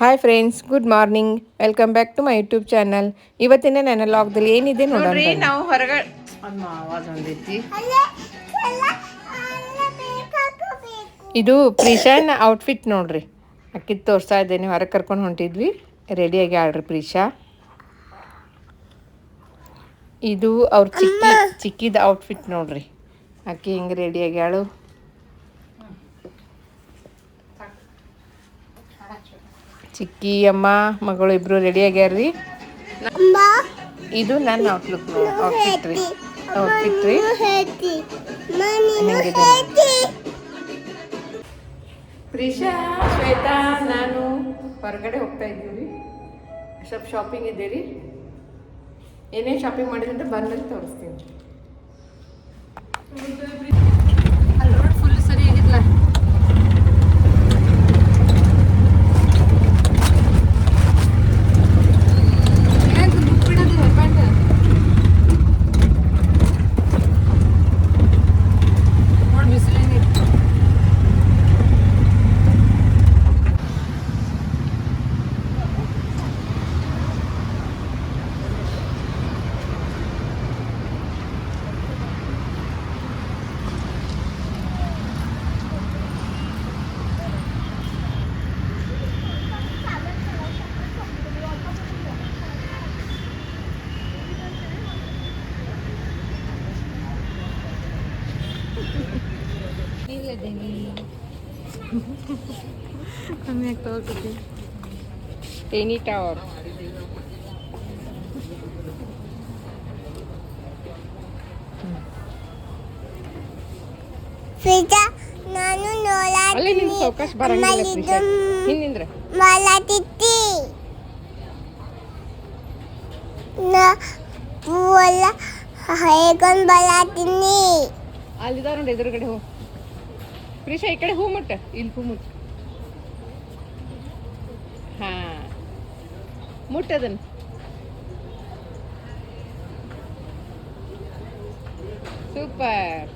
Hi friends, good morning. Welcome back to my YouTube channel. ಇವತ್ತಿನ ನನ್ನ ಲಾಗ್ದಲ್ಲಿ ಏನಿದೆ ನೋಡ್ರಿ. ನಾವು ಹೊರಗಡೆ ಆವಾಜ್ ಬಂದೈತಿ. ಇದು ಪ್ರಿಶಾನ್ ಔಟ್ಫಿಟ್ ನೋಡ್ರಿ. ಅಕ್ಕಿದ್ ತೋರಿಸ್ತಾ ಇದ್ದೇನೆ. ಹೊರಗೆ ಕರ್ಕೊಂಡು ಹೊಂಟಿದ್ವಿ. ರೆಡಿಯಾಗಿ ಆಡ್ರಿ ಪ್ರಿಶಾ. ಇದು ಅವ್ರ ಚಿಕ್ಕಿದ ಔಟ್ಫಿಟ್ ನೋಡ್ರಿ. ಅಕ್ಕಿ ಹಿಂಗೆ ರೆಡಿಯಾಗಿ ಆಳು. ಚಿಕ್ಕಿ ಅಮ್ಮ ಮಗಳು ಇಬ್ರು ರೆಡಿ ಆಗ್ಯಾರ್ರಿ. ಇದು ನನ್ನ ಔಟ್ಫಿಟ್ ರೀ. ಪ್ರಿಶಾ, ಶ್ವೇತಾ, ನಾನು ಹೊರಗಡೆ ಹೋಗ್ತಾ ಇದ್ದೀವಿ. ಸ್ವಲ್ಪ ಶಾಪಿಂಗ್ ಇದ್ದೀರಿ. ಏನೇನು ಶಾಪಿಂಗ್ ಮಾಡಿದ್ರೆ ಅಂತ ಬಂದ್ಮೇಲೆ ತೋರಿಸ್ತೀನಿ. ಫುಲ್ ಸರಿ ಆಗಿಲ್ಲ. ಟೇನಿ ಟವರ್. ನಾನು ಅಲ್ಲೇ ನಿನ್ ಸೌಕಾಶ ಬರಂಗಿಲ್ಲ. ಹಿಂದಿಂದ್ರ ಹೇಗೊಂದು ಬಲಾತೀನಿ. ಅಲ್ಲಿದಾರ ನೋಡಿ ಎದುರುಗಡೆ ಹೋ ಪ್ರೀಶಾ. ಈ ಕಡೆ ಹೂ ಮುಟ್ಟ. ಇಲ್ಲಿ ಹೂ ಮುಟ್ಟ. ಹಾ, ಮುಟ್ಟದನ್. ಸೂಪರ್.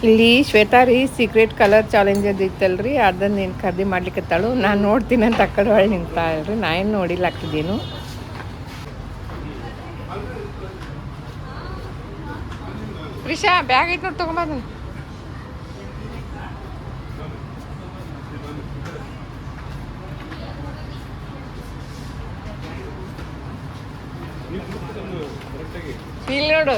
ಇಲ್ಲಿ ಶ್ವೇತಾ ರೀ ಸೀಕ್ರೆಟ್ ಕಲರ್ ಚಾಲೆಂಜ್ ಅದು ಇತ್ತಲ್ರಿ, ಅದನ್ನ ಏನು ಖರೀದಿ ಮಾಡ್ಲಿಕ್ಕತ್ತಾಳು. ನಾನು ನೋಡ್ತೀನಿ ಅಂತ ಆ ಕಡೆ ಒಳಗೆ ನಿಂತಾಳ್ರಿ. ನಾ ಏನು ನೋಡಿಲ್ಲ ಹಾಕಿದ್ದೇನು. ಪ್ರಿಶಾ, ಬ್ಯಾಗ್ ಐತೆ ನೋಡಿ, ತೊಗೊಂಬಂದು. ಇಲ್ಲಿ ನೋಡು.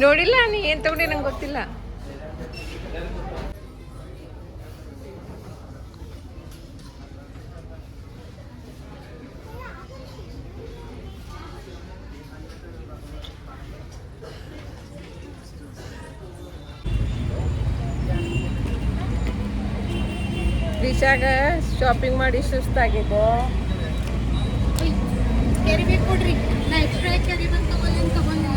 ನೋಡಿಲ್ಲ ನೀ ಏನು ತಗೊಂಡಿ, ನಂಗೆ ಗೊತ್ತಿಲ್ಲ. ಪ್ರಿಶಾಗ ಶಾಪಿಂಗ್ ಮಾಡಿ ಸುಸ್ತಾಗಿದೆ. ಕೊಡ್ರಿ, ನಾ ಎಕ್ಸ್ಟ್ರಾ ಕ್ಯಾರಿ ಬಂದು ತಗೊಂಡಿಲ್ಲ.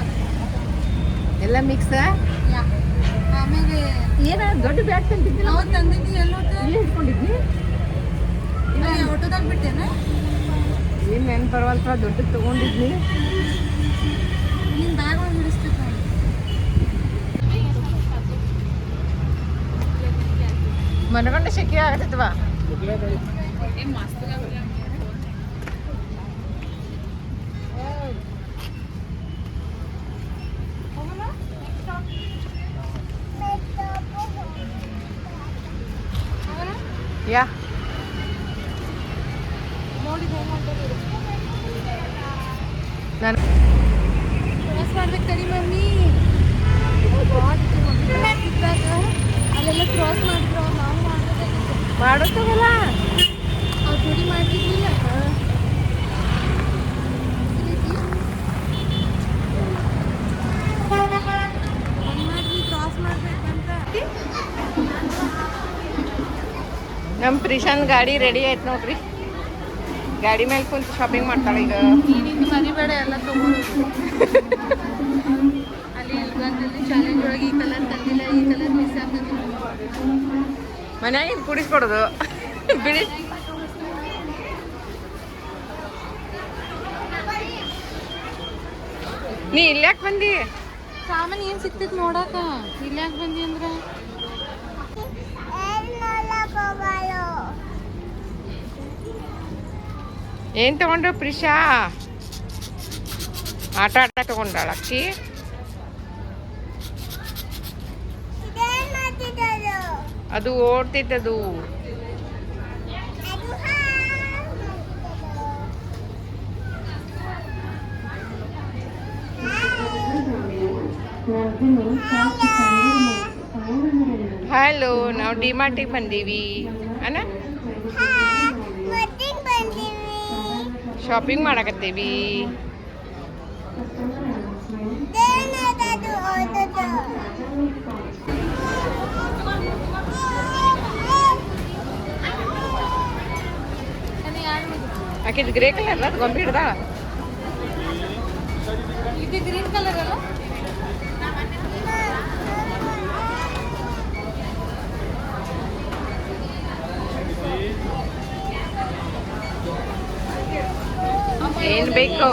ಎಲ್ಲ ಮಿಕ್ಸ್. ಆಮೇಲೆ ಏನ ದೊಡ್ಡ ಬ್ಯಾಗ್ ತಂದಿದ್ದಿ? ನಾವು ತಂದಿದ್ವಿ. ಎಲ್ಲ ಇಟ್ಕೊಂಡಿದ್ವಿ. ಆಟೋದಾಗ ಬಿಟ್ಟೇನ? ಏನು ನೆನ್ಪು ಬರವಲ್ತ. ದೊಡ್ಡದು ತೊಗೊಂಡಿದ್ನಿ. ನಿನ್ನ ಬ್ಯಾಗ್ ಒಳಗೆ ಹಿಡಿಸ್ತೈತೆ. ಮನಗಂಡ ಶೆಕೆ ಆಗತ್ತವಾ? ಯಾ ನಾನು ಮಾಡ್ಬೇಕು ತಡಿ ಮಮ್ಮಿ ಅಲ್ಲೆಲ್ಲ ಕ್ರಾಸ್ ಮಾಡಿದ್ರು ನಾವು ಮಾಡ್ಬೇಕಾಗಿತ್ತು ಮಾಡುತ್ತವಲ್ಲ ಅವ್ರು ಜೋಡಿ ಮಾಡ್ತಿರ್ಲಿಲ್ಲ ಕ್ರಾಸ್ ಮಾಡ್ಬೇಕಂತ ನಮ್ಮ ಪ್ರಿಶಾನ್ ಗಾಡಿ ರೆಡಿ ಆಯ್ತು ನೋಡ್ರಿ ಗಾಡಿ ಮೇಲೆ ಕುಂತು ಶಾಪಿಂಗ್ ಮಾಡ್ತಾಳೆ ಈಗ ನೀನಿಂದ ಮರಿಬೇಡ ಎಲ್ಲ ತಗೊಂಡು ಅಲ್ಲಿ ಬಂದಲ್ಲಿ ಚಾಲೆಂಜ್ ಒಳಗೆ ಈ ಕಲರ್ ತಂದಿಲ್ಲ ಈ ಕಲರ್ ಮಿಸ್ ಆಗ್ತದೆ ಮನ್ಯಾಗ ಇದು ಕುಡಿಸ್ಕೊಡೋದು ಬಿಡಿ ನೀ ಇಲ್ಯಾಕೆ ಬಂದಿ ಸಾಮಾನು ಏನು ಸಿಗ್ತೈತೆ ನೋಡಾಕ ಇಲ್ಲಿ ಯಾಕೆ ಬಂದಿ ಅಂದ್ರೆ ಏನು ತಗೊಂಡ್ರು ಪ್ರಿಶಾ ಆಟ ತಗೊಂಡಾಳ ಅಕ್ಕಿ ಅದು ಓಡ್ತಿದ್ದದು ಹಲೋ ನಾವು ಡಿಮಾರ್ಟಿಗೆ ಬಂದೀವಿ ಅಣ್ಣ ಶಾಪಿಂಗ್ ಮಾಡಕತ್ತೀವಿ ಆಕಿದ್ ಗ್ರೇ ಕಲರ್ ಅದು ಗೊಂಬೆ ಹಿಡ್ದ ಇದು ಗ್ರೀನ್ ಕಲರ್ ಅಲ್ಲ ಏನು ಬೇಕು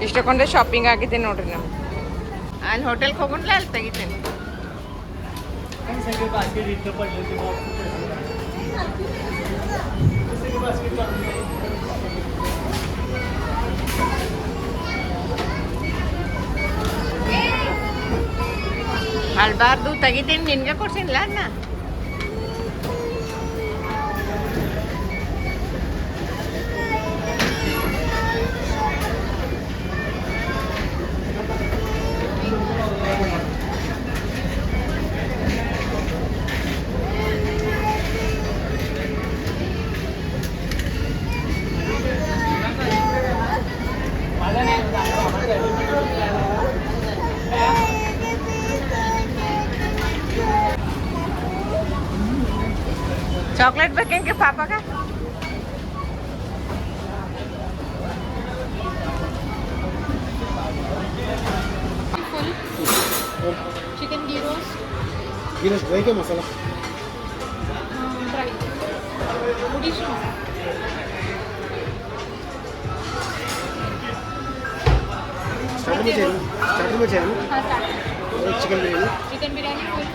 ಇಷ್ಟಕೊಂಡೆ ಶಾಪಿಂಗ್ ಆಗಿದೆ ನೋಡ್ರಿ ನಾವು ಅಲ್ಲಿ ಹೋಟೆಲ್ಗೆ ಹೋಗೋಣ ಅಲ್ಲಿ ತೆಗಿತೇನೆ ಅಳ್ಬಾರ್ದು ತೆಗಿತೀನಿ ನಿನ್ಗೆ ಕೊಡ್ಸಿನಿಲ್ಲ ಅಣ್ಣ ಚಾಕ್ಲೇಟ್ ಬೇಕೇನ್ಗೆ ಪಾಪಾಗ चिकन घी रोस्ट घी रोस्ट ड्राई क्या मसाला ड्राई उड़ीस स्टार्टर में चाहिए ना हाँ स्टार्ट और chicken biryani chicken biryani full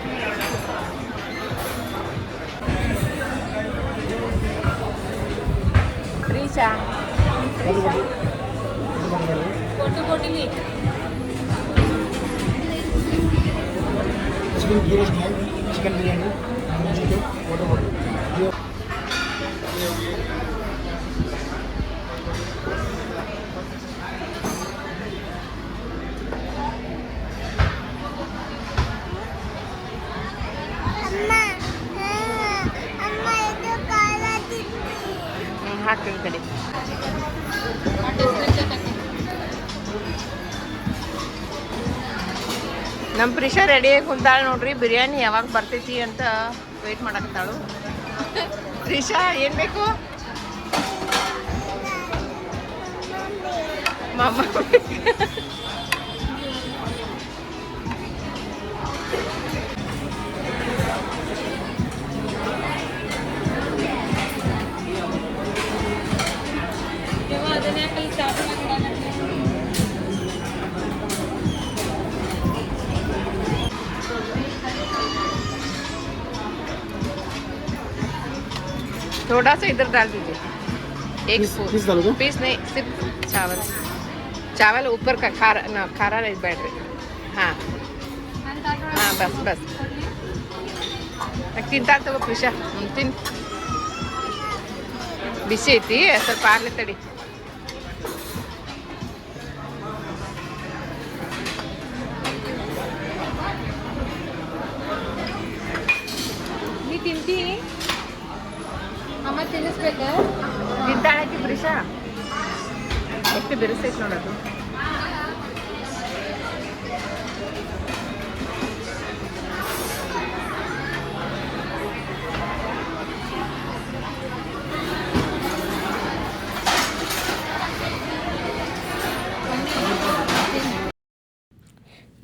ಪ್ರೀಶಾ कोटी चिकन घी रोस्ट है chicken biryani chicken water bottle ಹಾಕ್ತೀನಿ ಕಡೆ ನಮ್ಮ ಪ್ರಿಶಾ ರೆಡಿಯಾಗಿ ಕುಂತಾಳ ನೋಡ್ರಿ ಬಿರಿಯಾನಿ ಯಾವಾಗ ಬರ್ತೈತಿ ಅಂತ ವೆಯ್ಟ್ ಮಾಡಕತ್ತಾಳು ಪ್ರಿಶಾ ಏನು ಬೇಕು ಮಮ್ಮ थोड़ा सा इधर डाल दीजिए एक पीस डालोगे पीस नहीं सिर्फ चावल चावल ऊपर का खारा ना खारा नहीं बैठ रही हाँ हाँ बस बस ತಿಂತಾ ತಗೋ ಪ್ರಿಶಾ ತಿನ್ ಬಿಸಿ ಐತಿ ಸ್ವಲ್ಪ ಆಗ್ಲಿ ತಡಿ ತಿಂತಿ ಅಮ್ಮ ತಿನ್ನಿಸ್ಬೇಕ ತಿಂತಾಳಕಿ ಪ್ರಿಷಾ ಎಷ್ಟು ಬಿರುಸೈತೆ ನೋಡೋದು.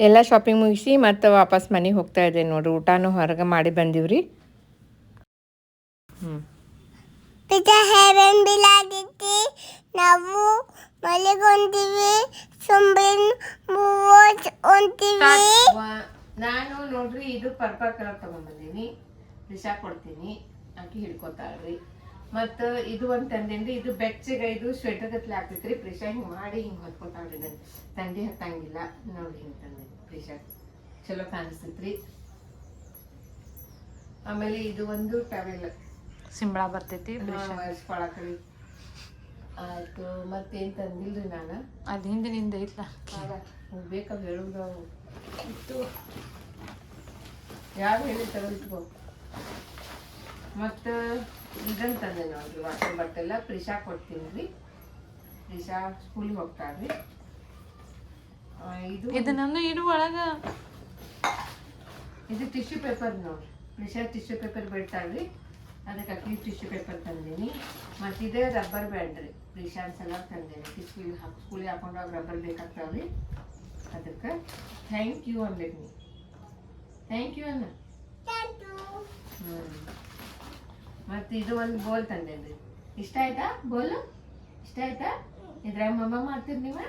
ಎಲ್ಲ ಶಾಪಿಂಗ್ ಮುಗಿಸಿ ಮತ್ತು ವಾಪಸ್ ಮನೆಗೆ ಹೋಗ್ತಾ ಇದ್ದೆ ನೋಡ್ರಿ. ಊಟನೂ ಹೊರಗೆ ಮಾಡಿ ಬಂದೀವ್ರಿ. ಹೆವೆನ್ ಬಿಲ್ ಆಗಿತ್ತು. ನಾವು ಮಲೆಗೊಂತೀವಿ, ಸುಂಬಿನ್ ಮೂವತ್ ಒಂತೀವಿ. ನಾನು ನೋಡ್ರಿ ಇದು ಪರ್ಪಲ್ ಕಲರ್ ತಗೊಂಡ್ಬಂದೀನಿ. ಪ್ರಿಷಾ ಕೊಡ್ತೀನಿ, ಆಕಿ ಹಿಡ್ಕೊತಾಳ್ರಿ. ಮತ್ತು ಇದು ಒಂದು ತಂದೇನ್ರಿ, ಇದು ಬೆಚ್ಚಗೆ ಇದು ಸ್ವೆಟರ್ ಗತ್ಲೆ ಆಗ್ತೈತ್ರಿ. ಪ್ರಿಷಾ ಹಿಂಗೆ ಮಾಡಿ ಹಿಂಗೆ ಹೊತ್ಕೊತಾಳ್ರಿ. ಇದನ್ನು ತಂಡಿ ಹತ್ತಂಗಿಲ್ಲ ನೋಡ್ರಿ. ಹಿಂಗೆ ತಂದೆ ಪ್ರಿಷಾ ಚಲೋ ಕಾಣಿಸ್ತೈತ್ರಿ. ಆಮೇಲೆ ಇದು ಒಂದು ಟವೆಲ್ ಸಿಂಬಳ ಬರ್ತೈತಿ ಒಳಸ್ಕೊಳಕ್ರಿ. ಆಯ್ತು, ಮತ್ತೇನು ತಂದಿಲ್ರಿ ನಾನು. ಅದು ಹಿಂದಿನಿಂದ ಐತ್ಲ ಬೇಕಾಗ ಹೇಳುದು ಇತ್ತು, ಯಾರು ಹೇಳಿ ತಗೊಳ್ಕೋ. ಮತ್ತು ಇದನ್ನು ತಂದೆ ನೋಡ್ರಿ, ವಾಟರ್ ಬಾಟೆಲ್ಲ ಪ್ರಿಷಾ ಕೊಡ್ತೀನಿ ರೀ. ಪ್ರಿಷಾ ಸ್ಕೂಲಿಗೆ ಹೋಗ್ತಾಳ್ರಿ. ಇದನ್ನ ಇಡು ಒಳಗ. ಇದು ಟಿಶ್ಯೂ ಪೇಪರ್ ನೋಡ್ರಿ. ಪ್ರಿಷಾ ಟಿಶ್ಯೂ ಪೇಪರ್ ಬಿಡ್ತಾಳ್ರಿ, ಅದಕ್ಕೆ ಅಕ್ಕಿ ಟಿಶ್ಯೂ ಪೇಪರ್ ತಂದೀನಿ. ಮತ್ತು ಇದೇ ರಬ್ಬರ್ ಬ್ಯಾಂಡ್ ರೀ. ಪ್ರಿಷಾನ್ ಸಲ ತಂದೇನಿ. ಸ್ಕೂಲಿಗೆ ಹಾಕೊಂಡೋಗಿ ರಬ್ಬರ್ ಬೇಕಾಗ್ತಾವ್ರಿ. ಅದಕ್ಕೆ ಥ್ಯಾಂಕ್ ಯು ಅನ್ಬೇಕು ನೀವು. ಥ್ಯಾಂಕ್ ಯು ಅನ್ನ. ಮತ್ತು ಇದು ಒಂದು ಬೋಲ್ ತಂದೇನ್ರಿ. ಇಷ್ಟ ಆಯ್ತಾ ಬೋಲು? ಇಷ್ಟ ಆಯ್ತಾ? ಇದ್ರಾಗ ಮಮ್ಮ ಮಾಡ್ತೀರಿ ನೀವು?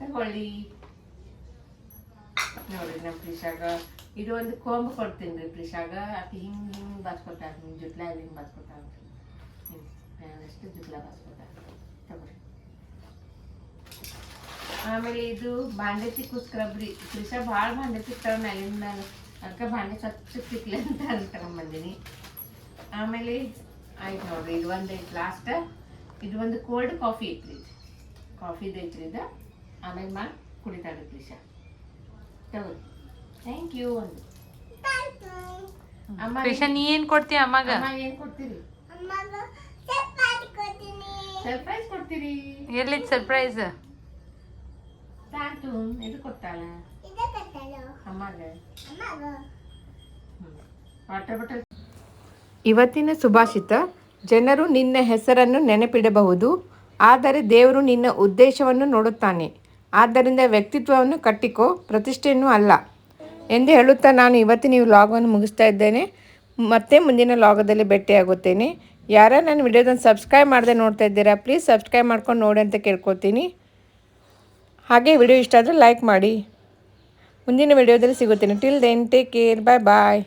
ತಗೊಳ್ಳಿ ನೋಡ್ರಿ. ನಮ್ಮ ಪ್ರಿಷಾಗ ಇದು ಒಂದು ಕೊಂಬು ಕೊಡ್ತೀನಿ ರೀ. ಪ್ರಿಷಾಗ ಆಕಿ ಹಿಂಗೆ ಹಿಂಗೆ ಬಾಚ್ಕೊತಾರ, ಹಿಂಗೆ ಜುಟ್ಲ ಹಿಂಗೆ ಬಾಚ್ಕೊತಾರ. ಅಷ್ಟು ಜುಟ್ಲ ಬಾಚ್ಕೊತಾರ. ತಗೊಳ್ರಿ. ಆಮೇಲೆ ಇದು ಬಾಂಡೆ ತಿಕ್ಕು ಸ್ಕ್ರಬ್ ರೀ. ಪ್ರಿಷಾ ಭಾಳ ಬಾಂಡೆ ತಿಕ್ತಾವ ಮ್ಯಾಲಿನ ಮೇಲೆ, ಅದಕ್ಕೆ ಬಾಂಡೆ ಸ್ವಚ್ಛ ತಿಕ್ಲಿ ಅಂತ ಅಲ್ಲಿ ತಗೊಂಡ್ಬಂದೀನಿ. ಆಮೇಲೆ ಆಯ್ತು ನೋಡ್ರಿ, ಇದು ಒಂದು ಐತಿ ಲಾಸ್ಟ್. ಇದು ಒಂದು ಕೋಲ್ಡ್ ಕಾಫಿ ಐತ್ರಿ. ಕಾಫಿದು ಐತ್ರಿ ಇದು. ಆಮೇಲೆ ಮಾಡಿ ಕುಡಿತಾಳೆ ಪ್ರಿಷಾ. ತಗೋರಿ. ಥ್ಯಾಂಕ್ ಯು ಒಂದು. ಅಮ್ಮ ಪ್ರಿಷಾ ನೀ ಏನ್ ಕೊಡ್ತೀಯ ಅಮ್ಮಗ? ಏನು ಕೊಡ್ತೀರಿ? ಅಮ್ಮಗ ಸರ್ಪ್ರೈಸ್ ಕೊಡ್ತೀನಿ. ಸರ್ಪ್ರೈಸ್ ಕೊಡ್ತೀರಿ? ಎಲ್ಲಿದ್ ಸರ್ಪ್ರೈಸ್? ಸಾಕು ಇದು ಕೊಡ್ತಾಳ ಇದು ಕಟ್ಟಲು ಅಮ್ಮಗ. ಅಮ್ಮಗ ವಾಟರ್ ಬಾಟಲ್. ಇವತ್ತಿನ ಸುಭಾಷಿತ: ಜನರು ನಿನ್ನ ಹೆಸರನ್ನು ನೆನಪಿಡಬಹುದು, ಆದರೆ ದೇವರು ನಿನ್ನ ಉದ್ದೇಶವನ್ನು ನೋಡುತ್ತಾನೆ. ಆದ್ದರಿಂದ ವ್ಯಕ್ತಿತ್ವವನ್ನು ಕಟ್ಟಿಕೋ, ಪ್ರತಿಷ್ಠೆಯನ್ನು ಅಲ್ಲ ಎಂದು ಹೇಳುತ್ತಾ ನಾನು ಇವತ್ತಿನ ಈ ವ್ಲಾಗನ್ನು ಮುಗಿಸ್ತಾ ಇದ್ದೇನೆ. ಮತ್ತೆ ಮುಂದಿನ ವ್ಲಾಗದಲ್ಲಿ ಭೇಟಿಯಾಗುತ್ತೇನೆ. ಯಾರು ನನ್ನ ವಿಡಿಯೋದನ್ನು ಸಬ್ಸ್ಕ್ರೈಬ್ ಮಾಡದೆ ನೋಡ್ತಾ ಇದ್ದೀರಾ, ಪ್ಲೀಸ್ ಸಬ್ಸ್ಕ್ರೈಬ್ ಮಾಡ್ಕೊಂಡು ನೋಡಿ ಅಂತ ಕೇಳ್ಕೊತೀನಿ. ಹಾಗೆ ವಿಡಿಯೋ ಇಷ್ಟ ಆದರೆ ಲೈಕ್ ಮಾಡಿ. ಮುಂದಿನ ವಿಡಿಯೋದಲ್ಲಿ ಸಿಗುತ್ತೇನೆ. ಟಿಲ್ ದೆನ್ ಟೇಕ್ ಕೇರ್, ಬಾಯ್ ಬಾಯ್.